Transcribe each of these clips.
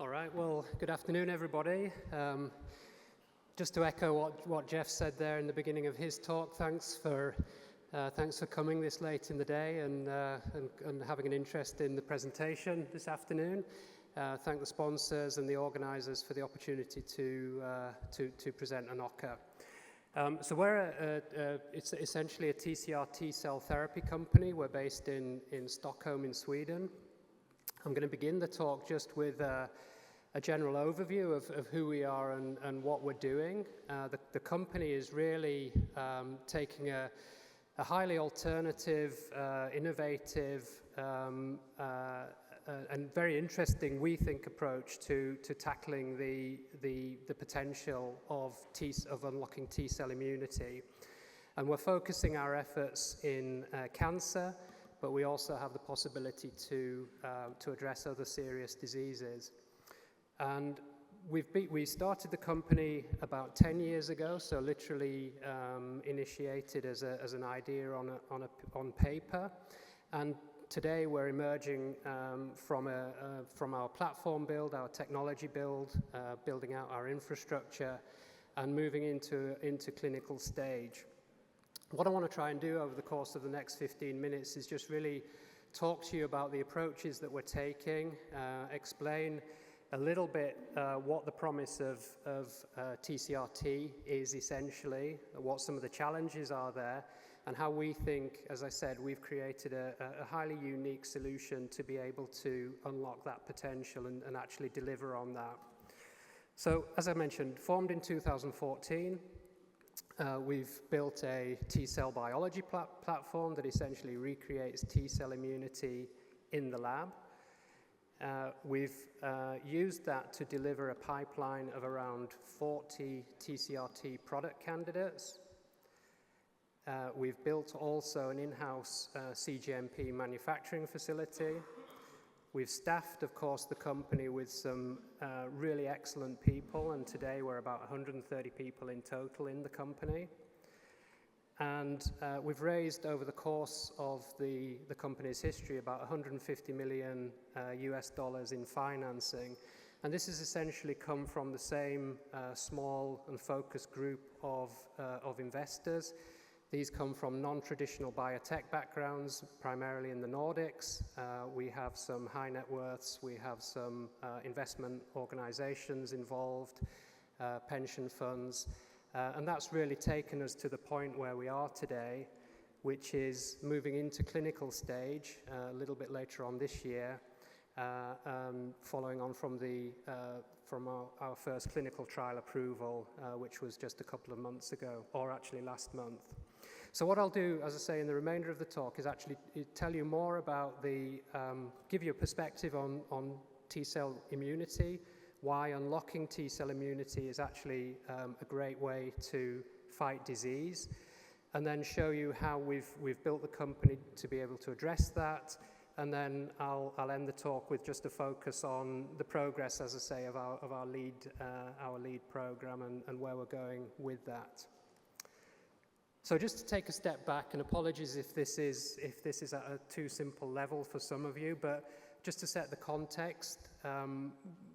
All right, well, good afternoon, everybody. Just to echo what Jeff said there in the beginning of his talk, thanks for coming this late in the day and having an interest in the presentation this afternoon. Thank the sponsors and the organizers for the opportunity to present Anocca. So we're it's essentially a TCR-T-cell therapy company. We're based in Stockholm in Sweden. I'm going to begin the talk just with a general overview of who we are and what we're doing. The company is really taking a highly alternative, innovative, and very interesting, we think, approach to tackling the potential of unlocking T-cell immunity. And we're focusing our efforts in cancer, but we also have the possibility to address other serious diseases. And we started the company about 10 years ago, so literally initiated as an idea on paper. And today we're emerging from our platform build, our technology build, building out our infrastructure, and moving into clinical stage. What I want to try and do over the course of the next 15 minutes is just really talk to you about the approaches that we're taking, explain a little bit what the promise of TCR-T is essentially, what some of the challenges are there, and how we think, as I said, we've created a highly unique solution to be able to unlock that potential and actually deliver on that. So, as I mentioned, formed in 2014, we've built a T-cell biology platform that essentially recreates T-cell immunity in the lab. We've used that to deliver a pipeline of around 40 TCR-T product candidates. We've built also an in-house cGMP manufacturing facility. We've staffed, of course, the company with some really excellent people, and today we're about 130 people in total in the company. And we've raised over the course of the company's history about $150 million US dollars in financing. And this has essentially come from the same small and focused group of investors. These come from non-traditional biotech backgrounds, primarily in the Nordics. We have some high net worths, we have some investment organizations involved, pension funds, and that's really taken us to the point where we are today, which is moving into clinical stage a little bit later on this year, following on from our first clinical trial approval, which was just a couple of months ago, or actually last month. So what I'll do, as I say, in the remainder of the talk is actually tell you more about give you a perspective on T-cell immunity, why unlocking T-cell immunity is actually a great way to fight disease, and then show you how we've built the company to be able to address that, and then I'll end the talk with just a focus on the progress, as I say, of our lead program and where we're going with that. So just to take a step back, and apologies if this is at a too simple level for some of you, but just to set the context,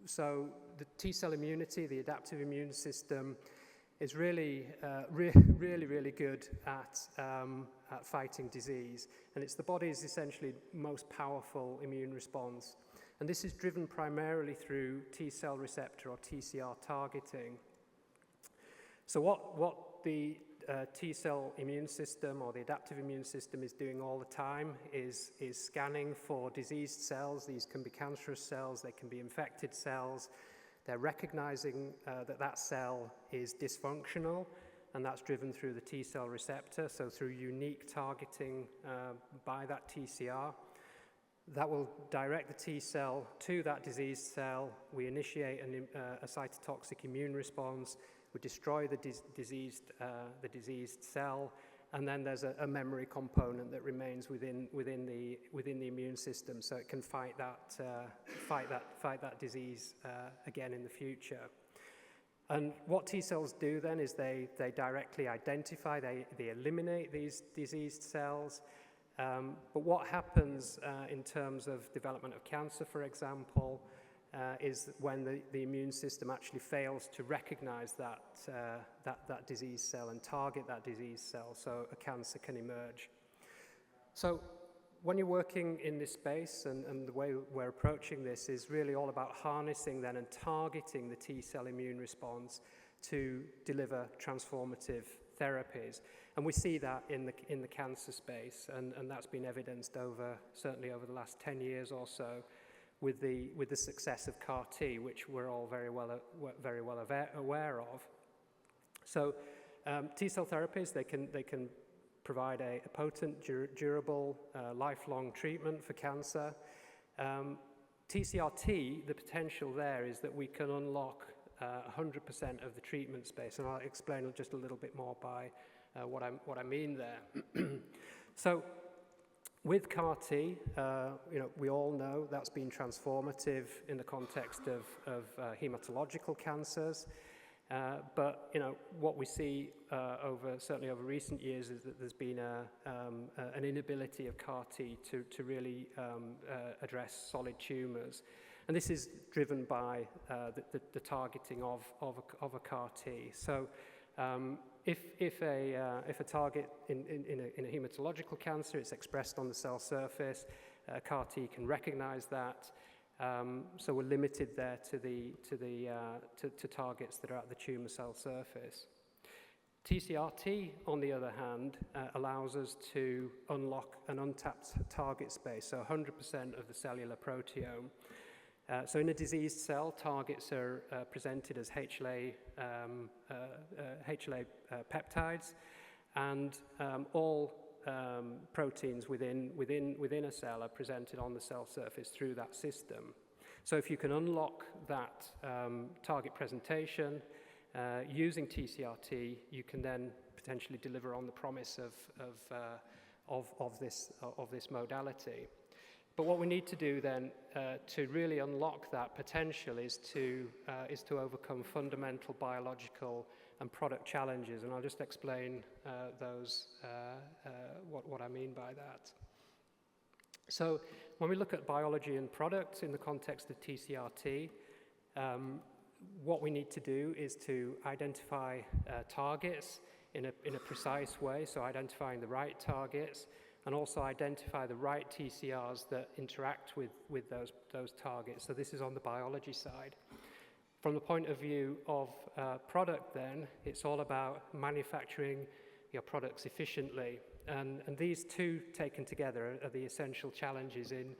so the T-cell immunity, the adaptive immune system, is really good at fighting disease, and it's the body's essentially most powerful immune response. And this is driven primarily through T-cell receptor or TCR targeting. So what the T-cell immune system or the adaptive immune system is doing all the time is scanning for diseased cells. These can be cancerous cells, they can be infected cells. They're recognizing that cell is dysfunctional, and that's driven through the T-cell receptor, so through unique targeting by that TCR. That will direct the T-cell to that diseased cell. We initiate a cytotoxic immune response. We destroy the diseased cell, and then there's a memory component that remains within the immune system, so it can fight that disease again in the future. And what T cells do then is they directly identify, they eliminate these diseased cells. But what happens in terms of development of cancer, for example, is when the immune system actually fails to recognize that disease cell and target that disease cell, so a cancer can emerge. So when you're working in this space, and the way we're approaching this is really all about harnessing then and targeting the T-cell immune response to deliver transformative therapies. And we see that in the cancer space, and that's been evidenced certainly over the last 10 years or so with the success of CAR-T, which we're all very well aware of. So T-cell therapies, they can provide a potent, durable, lifelong treatment for cancer. TCR-T, the potential there is that we can unlock 100% of the treatment space, and I'll explain just a little bit more by what I mean there. So with CAR-T, we all know that's been transformative in the context of hematological cancers. But what we see certainly over recent years is that there's been an inability of CAR-T to really address solid tumors, and this is driven by the targeting of a CAR-T. So if a target in a hematological cancer is expressed on the cell surface, CAR-T can recognize that. So we're limited there to targets that are at the tumor cell surface. TCR-T, on the other hand, allows us to unlock an untapped target space, so 100% of the cellular proteome. So in a diseased cell, targets are presented as HLA-peptides, and all proteins within a cell are presented on the cell surface through that system. So if you can unlock that target presentation using TCR-T, you can then potentially deliver on the promise of this modality. But what we need to do then to really unlock that potential is to overcome fundamental biological and product challenges, and I'll just explain what I mean by that. So when we look at biology and products in the context of TCR-T, what we need to do is to identify targets in a precise way, so identifying the right targets, and also identify the right TCRs that interact with those targets. So this is on the biology side. From the point of view of product then, it's all about manufacturing your products efficiently. And these two taken together are the essential challenges in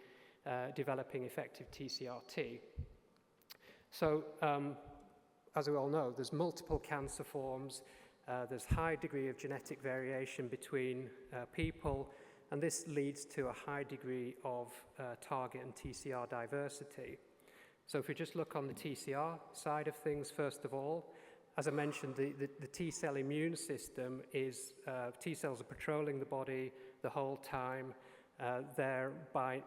developing effective TCR-T. So as we all know, there's multiple cancer forms, there's high degree of genetic variation between people, and this leads to a high degree of target and TCR diversity. So if we just look on the TCR side of things, first of all, as I mentioned, the T-cell immune system is, T-cells are patrolling the body the whole time. They're by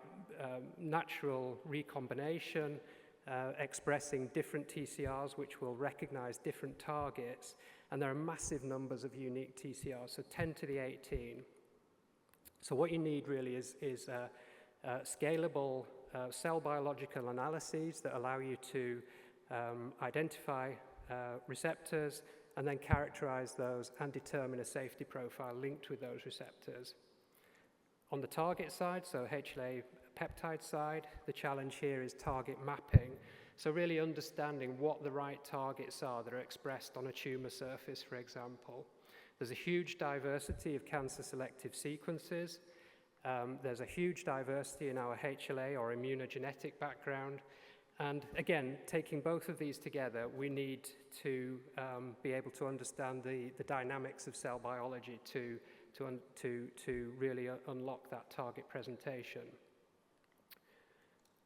natural recombination, expressing different TCRs which will recognize different targets, and there are massive numbers of unique TCRs, so 10 to the 18. So what you need really is scalable cell biological analyses that allow you to identify receptors and then characterize those and determine a safety profile linked with those receptors. On the target side, so HLA-peptide side, the challenge here is target mapping. So really understanding what the right targets are that are expressed on a tumor surface, for example. There's a huge diversity of cancer-selective sequences. There's a huge diversity in our HLA or immunogenetic background. And again, taking both of these together, we need to be able to understand the dynamics of cell biology to really unlock that target presentation.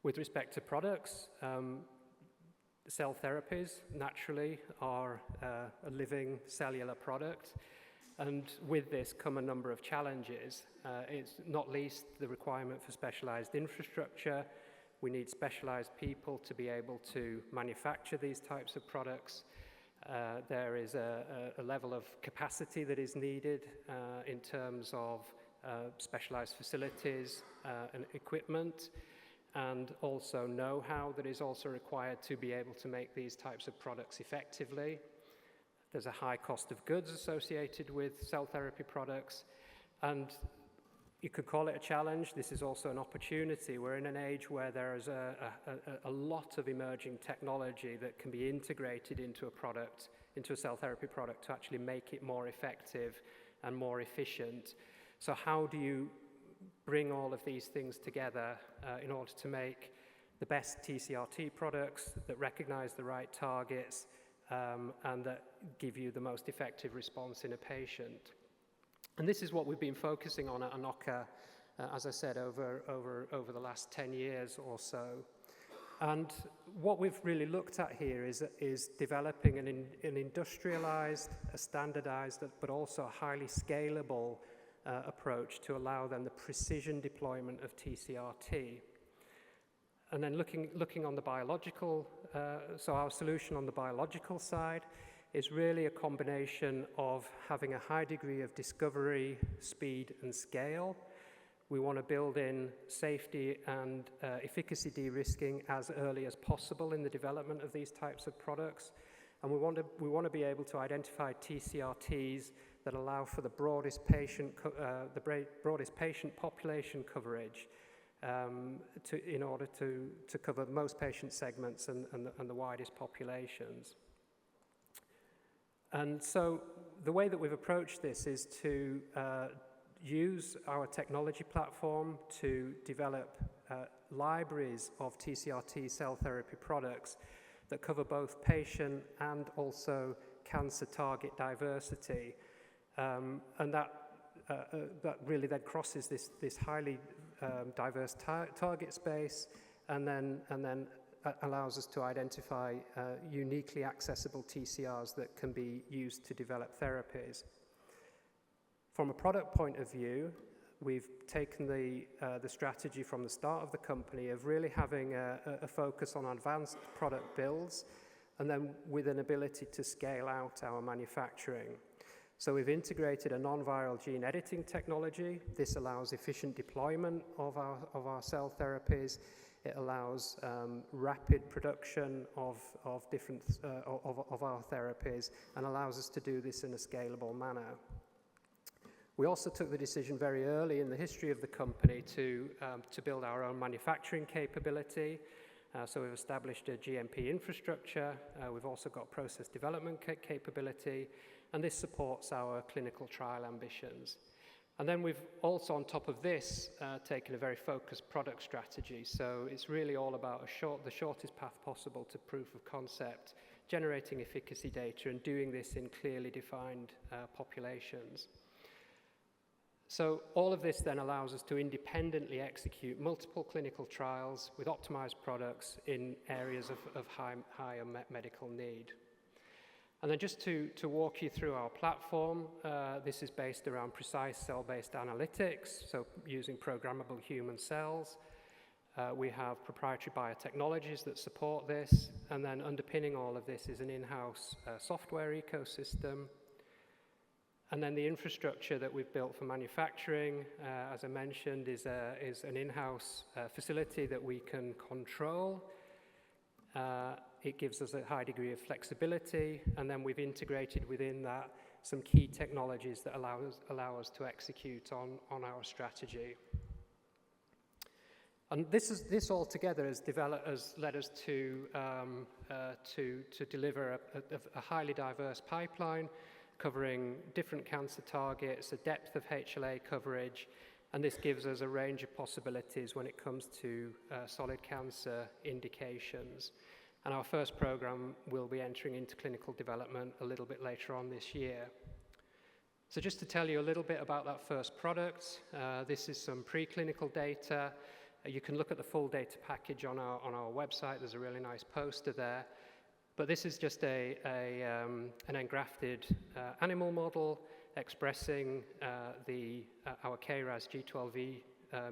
With respect to products, cell therapies naturally are a living cellular product. And with this come a number of challenges. It's not least the requirement for specialized infrastructure. We need specialized people to be able to manufacture these types of products. There is a level of capacity that is needed in terms of specialized facilities and equipment. and also know-how that is also required to be able to make these types of products effectively. There's a high cost of goods associated with cell therapy products, and you could call it a challenge. This is also an opportunity. We're in an age where there is a lot of emerging technology that can be integrated into a product, into a cell therapy product, to actually make it more effective and more efficient. So how do you bring all of these things together in order to make the best TCR-T products that recognize the right targets and that give you the most effective response in a patient? And this is what we've been focusing on at Anocca, as I said, over the last 10 years or so. And what we've really looked at here is developing an industrialized, a standardized, but also a highly scalable approach to allow then the precision deployment of TCR-T. And then looking on the biological, so our solution on the biological side is really a combination of having a high degree of discovery, speed, and scale. We want to build in safety and efficacy de-risking as early as possible in the development of these types of products. And we want to be able to identify TCR-Ts that allow for the broadest patient population coverage in order to cover most patient segments and the widest populations. And so the way that we've approached this is to use our technology platform to develop libraries of TCR-T cell therapy products that cover both patient and also cancer target diversity. And that really then crosses this highly diverse target space and then allows us to identify uniquely accessible TCRs that can be used to develop therapies. From a product point of view, we've taken the strategy from the start of the company of really having a focus on advanced product builds and then with an ability to scale out our manufacturing. So we've integrated a non-viral gene editing technology. This allows efficient deployment of our cell therapies. It allows rapid production of our therapies and allows us to do this in a scalable manner. We also took the decision very early in the history of the company to build our own manufacturing capability. So we've established a GMP infrastructure. We've also got process development capability, and this supports our clinical trial ambitions. And then we've also, on top of this, taken a very focused product strategy. So it's really all about the shortest path possible to proof of concept, generating efficacy data, and doing this in clearly defined populations. So all of this then allows us to independently execute multiple clinical trials with optimized products in areas of high unmet medical need. And then just to walk you through our platform, this is based around precise cell-based analytics, so using programmable human cells. We have proprietary biotechnologies that support this, and then underpinning all of this is an in-house software ecosystem. And then the infrastructure that we've built for manufacturing, as I mentioned, is an in-house facility that we can control. It gives us a high degree of flexibility, and then we've integrated within that some key technologies that allow us to execute on our strategy. And this all together has led us to deliver a highly diverse pipeline covering different cancer targets, a depth of HLA coverage, and this gives us a range of possibilities when it comes to solid cancer indications. And our first program will be entering into clinical development a little bit later on this year. So just to tell you a little bit about that first product, this is some preclinical data. You can look at the full data package on our website. There's a really nice poster there. But this is just an engrafted animal model expressing our KRAS G12V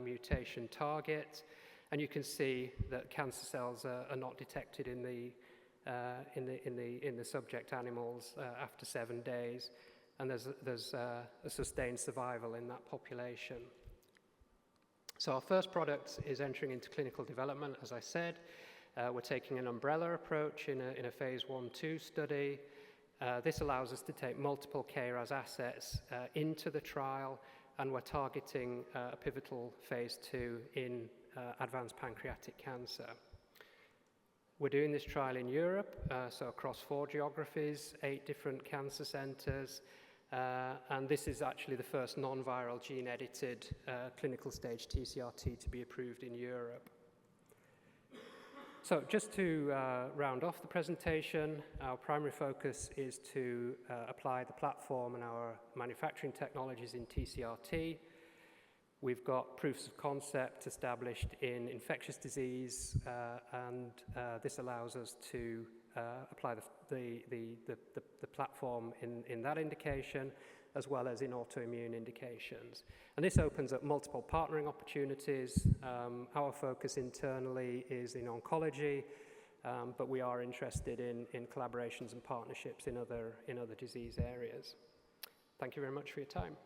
mutation target. And you can see that cancer cells are not detected in the subject animals after 7 days, and there's a sustained survival in that population. So our first product is entering into clinical development, as I said. We're taking an umbrella approach in a phase 1/2 study. This allows us to take multiple KRAS assets into the trial, and we're targeting a pivotal phase 2 in advanced pancreatic cancer. We're doing this trial in Europe, so across 4 geographies, 8 different cancer centers, and this is actually the first non-viral gene-edited clinical stage TCR-T to be approved in Europe. So just to round off the presentation, our primary focus is to apply the platform and our manufacturing technologies in TCR-T. We've got proofs of concept established in infectious disease, and this allows us to apply the platform in that indication, as well as in autoimmune indications. And this opens up multiple partnering opportunities. Our focus internally is in oncology, but we are interested in collaborations and partnerships in other disease areas. Thank you very much for your time.